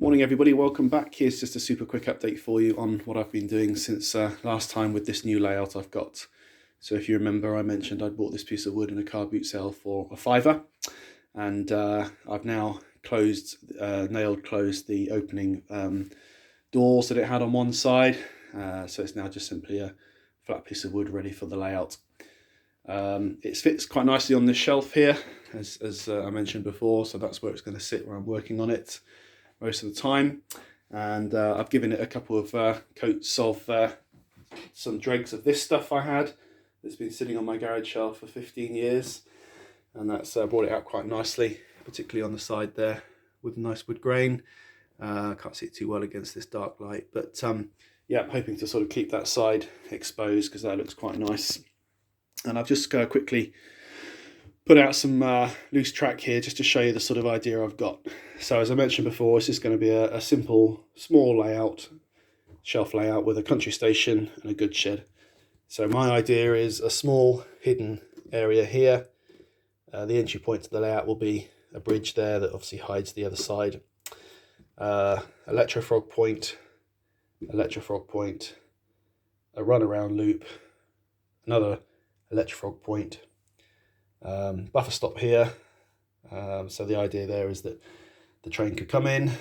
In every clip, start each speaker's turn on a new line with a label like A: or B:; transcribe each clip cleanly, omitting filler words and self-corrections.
A: Morning everybody, welcome back. Here's just a super quick update for you on what I've been doing since last time with this new layout I've got. So if you remember, I mentioned I'd bought this piece of wood in a car boot sale for a £5, and I've now nailed closed the opening doors that it had on one side. So it's now just simply a flat piece of wood ready for the layout. It fits quite nicely on this shelf here, as I mentioned before, so that's where it's going to sit when I'm working on it most of the time. And I've given it a couple of coats of some dregs of this stuff I had that's been sitting on my garage shelf for 15 years, and that's brought it out quite nicely, particularly on the side there with nice wood grain. I can't see it too well against this dark light, but yeah, I'm hoping to sort of keep that side exposed because that looks quite nice. And I've just quickly put out some loose track here just to show you the sort of idea I've got. So as I mentioned before, this is going to be a simple, small layout, shelf layout with a country station and a goods shed. So my idea is a small hidden area here. The entry point to the layout will be a bridge there that obviously hides the other side. Electrofrog point, a runaround loop, another electrofrog point, buffer stop here. So the idea there is that the train could come in,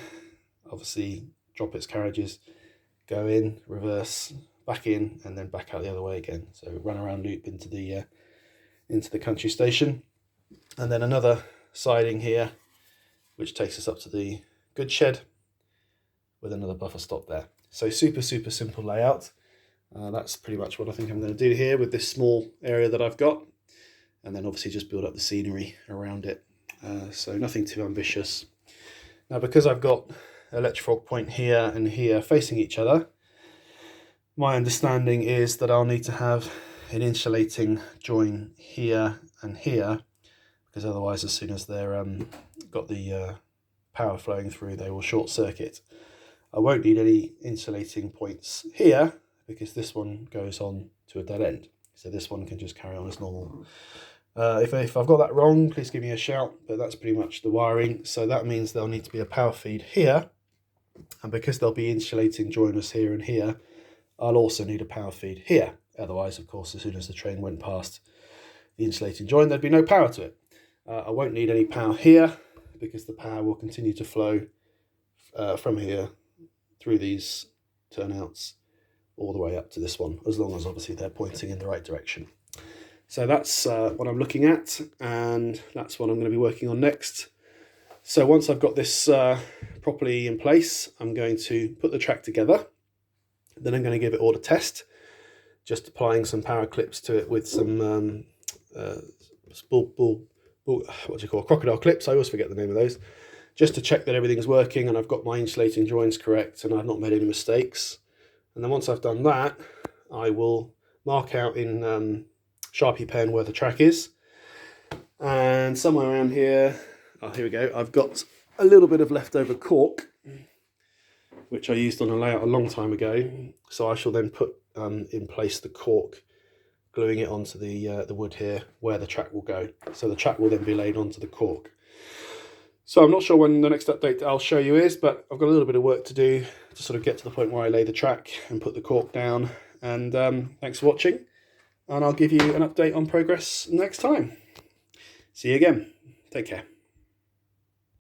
A: obviously drop its carriages, go in, reverse, back in, and then back out the other way again. So run around loop into the country station, and then another siding here, which takes us up to the goods shed with another buffer stop there. So super simple layout. That's pretty much what I think I'm going to do here with this small area that I've got, and then obviously just build up the scenery around it. So nothing too ambitious. Now, because I've got electrofrog point here and here facing each other, my understanding is that I'll need to have an insulating join here and here, because otherwise as soon as they're got the power flowing through, they will short circuit. I won't need any insulating points here because this one goes on to a dead end, so this one can just carry on as normal. If I've got that wrong, please give me a shout, but that's pretty much the wiring. So that means there'll need to be a power feed here, and because there'll be insulating joiners here and here, I'll also need a power feed here. Otherwise, of course, as soon as the train went past the insulating join, there'd be no power to it. I won't need any power here because the power will continue to flow from here through these turnouts all the way up to this one, as long as obviously they're pointing in the right direction. So that's what I'm looking at, and that's what I'm going to be working on next. So once I've got this properly in place, I'm going to put the track together. Then I'm going to give it all a test, just applying some power clips to it with some crocodile clips. I always forget the name of those, just to check that everything's working and I've got my insulating joints correct and I've not made any mistakes. And then once I've done that, I will mark out in Sharpie pen where the track is, and somewhere around here, oh here we go, I've got a little bit of leftover cork which I used on a layout a long time ago, so I shall then put in place the cork, gluing it onto the wood here where the track will go. So the track will then be laid onto the cork. So I'm not sure when the next update I'll show you is, but I've got a little bit of work to do to sort of get to the point where I lay the track and put the cork down. And thanks for watching, and I'll give you an update on progress next time. See you again. Take care.